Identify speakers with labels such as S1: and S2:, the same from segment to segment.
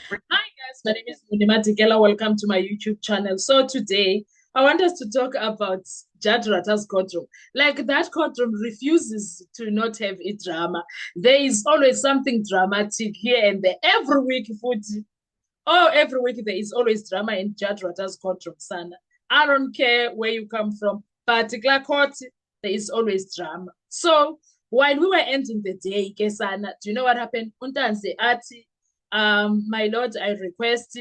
S1: Hi guys, my name is Munima Dikela. Welcome to my YouTube channel. So today I want us to talk about Judge Rata's courtroom. Like that courtroom refuses to not have a drama. There is always something dramatic here and there. Every week there is always drama in Judge Rata's courtroom, Sana. I don't care where you come from. Particular court, there is always drama. So while we were ending the day, Kesana, do you know what happened? Untanze Ati, my lord, I request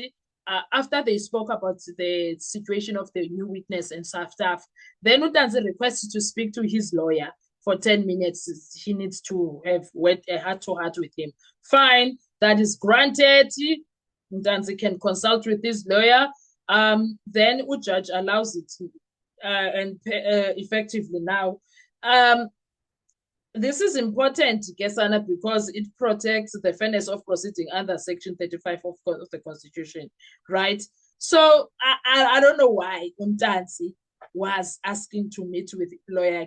S1: after they spoke about the situation of the new witness and stuff, then Utanzi requested to speak to his lawyer for 10 minutes. He needs to have a heart-to-heart with him. Fine, that is granted. Utanzi can consult with his lawyer. Then the judge allows it and effectively now. This is important, Kesana, because it protects the fairness of proceeding under Section 35 of the Constitution, right? So I don't know why Untanzi was asking to meet with lawyer.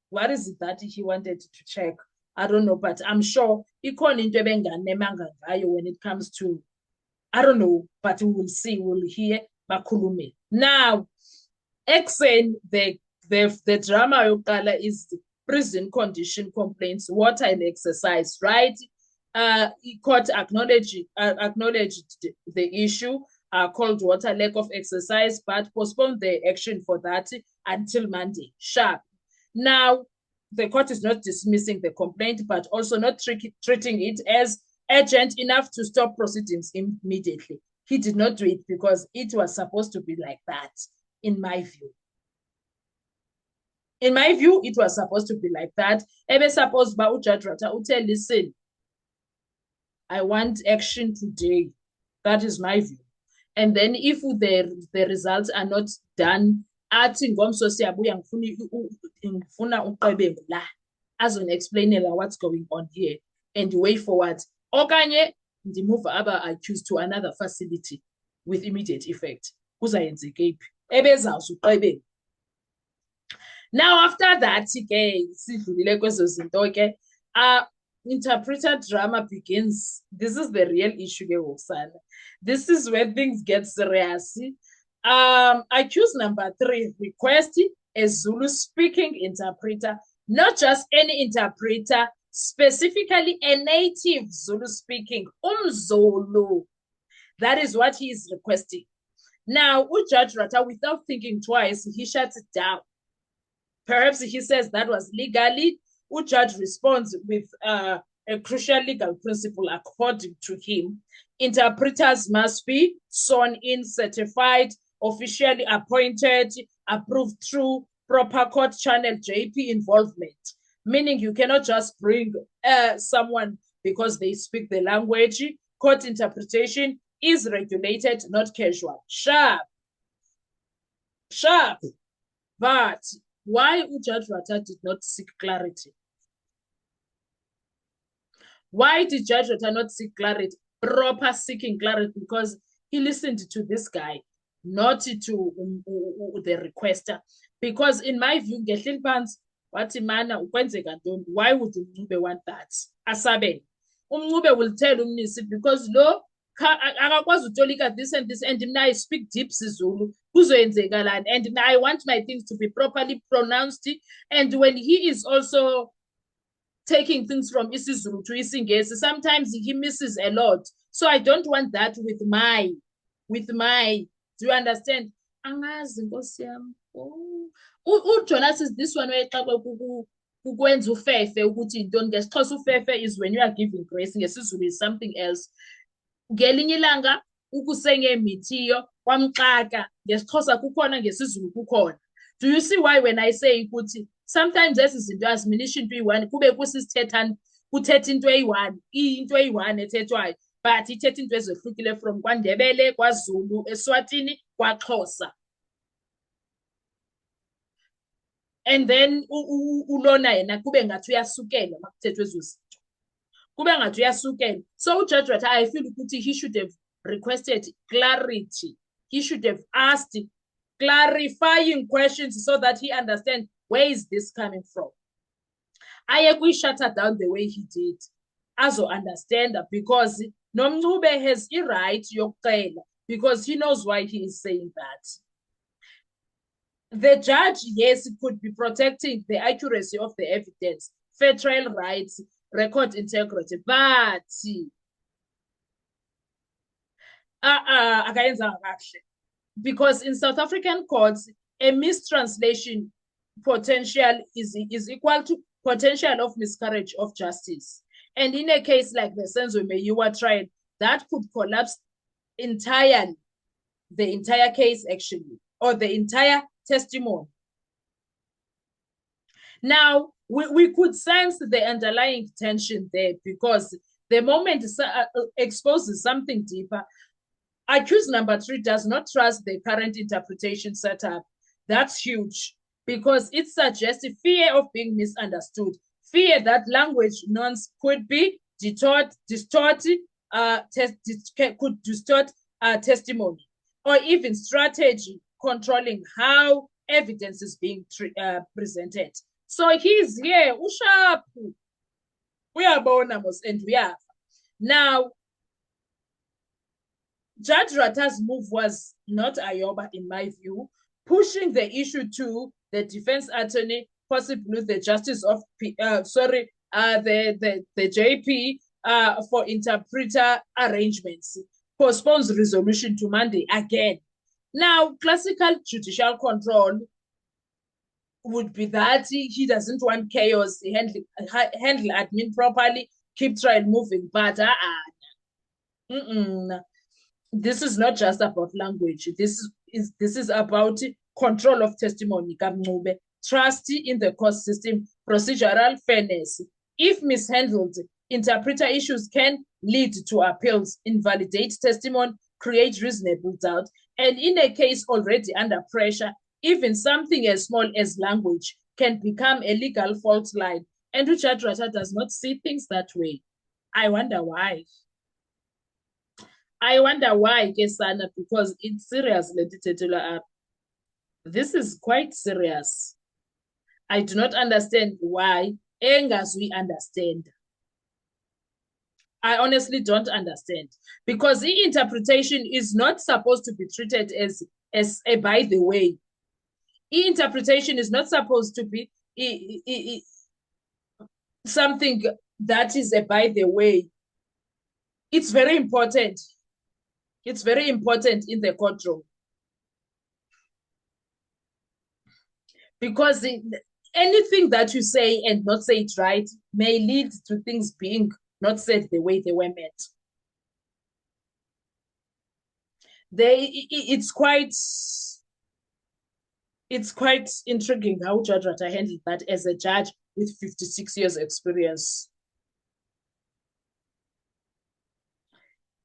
S1: What is it that he wanted to check? I don't know, but I'm sure when it comes to, I don't know, but we will see, we'll hear Bakulume. Now, Exen, the drama yokala is prison condition complaints, water and exercise, right? Court acknowledged the issue, called water, lack of exercise, but postponed the action for that until Monday, sharp. Now, the court is not dismissing the complaint, but also not treating it as urgent enough to stop proceedings immediately. He did not do it because it was supposed to be like that, in my view. In my view, it was supposed to be like that. Ebe supposed by Judge Rata tell, listen, I want action today. That is my view. And then if the results are not done, athi ngomso siyabuya ngifuna uqebengu la azonexplainela what's going on here and way forward. Okanye ndimove aba accused to another facility with immediate effect. Kuzayenzeka iphi? Ebezawuza uqebengu. Now, after that, interpreter drama begins. This is the real issue, Oksana. This is where things get serious. Accused number 3, request a Zulu speaking interpreter, not just any interpreter, specifically a native Zulu speaking, Umzulu. That is what he is requesting. Now, Judge Rata, without thinking twice, he shuts it down. Perhaps he says that was legally. Judge responds with a crucial legal principle according to him. Interpreters must be sworn in, certified, officially appointed, approved through proper court channel JP involvement. Meaning you cannot just bring someone because they speak the language. Court interpretation is regulated, not casual. Sharp. But why Judge Rata did not seek clarity? Why did Judge Rata not seek clarity? Proper seeking clarity, because he listened to this guy, not to the requester. Because in my view, why would Umncube want that? Asabe. Umncube will tell Umnisi because lo akakwazi utolika this and this, and now I speak deep Sizulu, and now I want my things to be properly pronounced. And when he is also taking things from isiZulu to isiNgesi, sometimes he misses a lot. So I don't want that with my. Do you understand? Angazi Nkosi yami. Jonas is this one where ukwenza ufefe ukuthi intoni ngesixhosa ufefe is when you are giving grace, ngesizulu is something else. Ngelinye ilanga ukusengemithiyo kwamxaka, ngesixhosa kukhona, ngesizulu kukhona. Do you see why when I say ukuthi sometimes ezi zinto aziminisha into eyi-one kube kusisithethana kuthetha into eyi-one ethethwayo, but ithetha into ezehlukile from kwaNdebele, kwaZulu, eSwatini, kwaXhosa. And then ulona yena kube ngathi uyasukela makuthethwe ezo zinto, kube ngathi uyasukela. So uJudge Rata, I feel ukuthi he should have requested clarity. He should have asked clarifying questions so that he understands where is this coming from. I agree, shut her down the way he did. Also understand that because Nomncube has a right yokucela because he knows why he is saying that. The judge, yes, could be protecting the accuracy of the evidence, fair trial rights, record integrity, but because in South African courts, a mistranslation potential is equal to potential of miscarriage of justice. And in a case like the Senzo Meyiwa trial, that could collapse entirely, the entire case actually, or the entire testimony. Now, we could sense the underlying tension there because the moment exposes something deeper, accused number 3 does not trust the current interpretation setup. That's huge because it suggests a fear of being misunderstood, fear that language norms could be could distort testimony, or even strategy controlling how evidence is being presented. So he's here, usharp. Uyabona mos and uyafa. Now, Judge Ratta's move was not Ayoba, in my view, pushing the issue to the defense attorney, possibly the justice of the JP for interpreter arrangements, postpones resolution to Monday again. Now, classical judicial control would be that he doesn't want chaos, handle admin properly, keep trial moving, but this is not just about language. This is about control of testimony, trust in the court system, procedural fairness. If mishandled, interpreter issues can lead to appeals, invalidate testimony, create reasonable doubt, and in a case already under pressure, even something as small as language can become a legal fault line. And Judge Ratta does not see things that way. I wonder why. Kesana, because it's serious. This is quite serious. I do not understand why. As we understand. I honestly don't understand. Because the interpretation is not supposed to be treated as a by the way. Interpretation is not supposed to be something that is a by the way. It's very important. It's very important in the courtroom. Because anything that you say and not say it right may lead to things being not said the way they were meant. It's quite intriguing how Judge Ratta handled that as a judge with 56 years experience.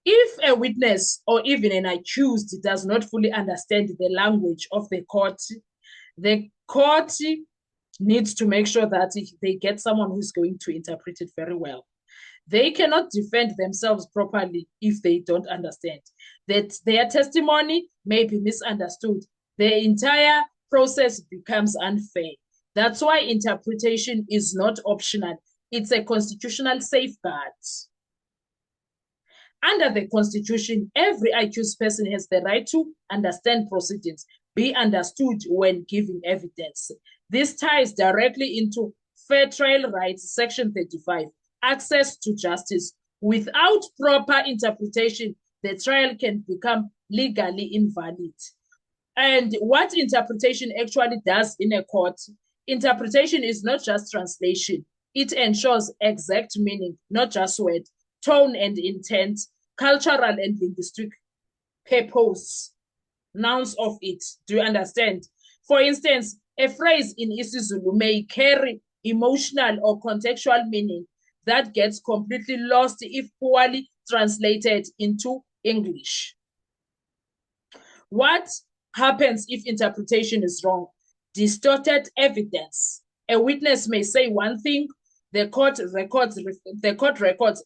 S1: If a witness or even an accused does not fully understand the language of the court needs to make sure that they get someone who's going to interpret it very well. They cannot defend themselves properly if they don't understand that their testimony may be misunderstood. The entire process becomes unfair. That's why interpretation is not optional. It's a constitutional safeguard. Under the Constitution, every accused person has the right to understand proceedings, be understood when giving evidence. This ties directly into Fair Trial Rights, Section 35, access to justice. Without proper interpretation, the trial can become legally invalid. And what interpretation actually does in a court, interpretation is not just translation. It ensures exact meaning, not just word, tone and intent, cultural and linguistic purpose, nouns of it. Do you understand? For instance, a phrase in isiZulu may carry emotional or contextual meaning that gets completely lost if poorly translated into English. What happens if interpretation is wrong? Distorted evidence. A witness may say one thing, the court records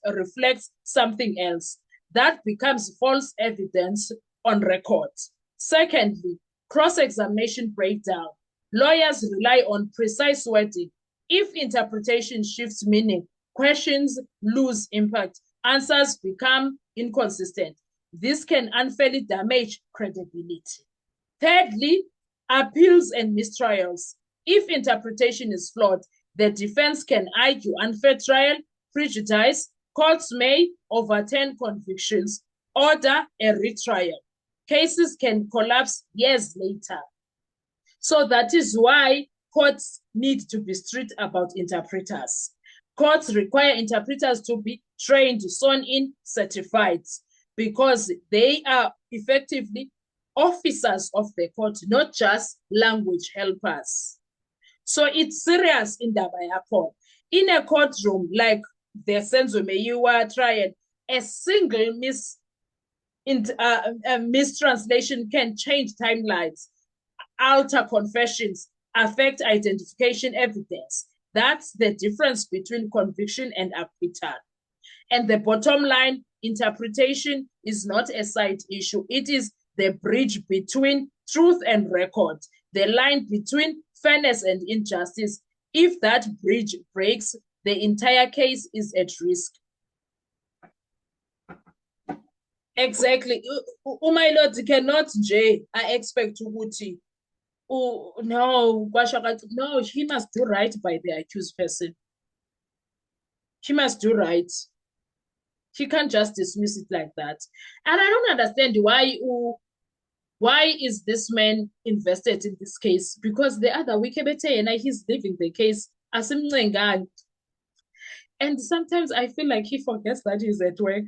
S1: reflects something else. That becomes false evidence on record. Secondly, cross-examination breakdown. Lawyers rely on precise wording. If interpretation shifts meaning, questions lose impact. answers become inconsistent. This can unfairly damage credibility. Thirdly, appeals and mistrials. If interpretation is flawed, the defense can argue unfair trial, prejudice. Courts may overturn convictions, order a retrial. Cases can collapse years later. So that is why courts need to be strict about interpreters. Courts require interpreters to be trained, sworn in, certified, because they are effectively officers of the court, not just language helpers. So it's serious in Dabayapon. In a courtroom like the Senzo Meyiwa trial, a single mistranslation can change timelines, alter confessions, affect identification evidence. That's the difference between conviction and acquittal. And the bottom line, interpretation is not a side issue. It is the bridge between truth and record, the line between fairness and injustice. If that bridge breaks, the entire case is at risk. Exactly. My lord cannot I expect ukuthi no, no, he must do right by the accused person. He must do right. He can't just dismiss it like that. And I don't understand why is this man invested in this case? Because the other Wikebete and he's leaving the case as and sometimes I feel like he forgets that he's at work.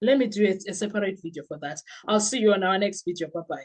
S1: Let me do a separate video for that. I'll see you on our next video. Bye-bye.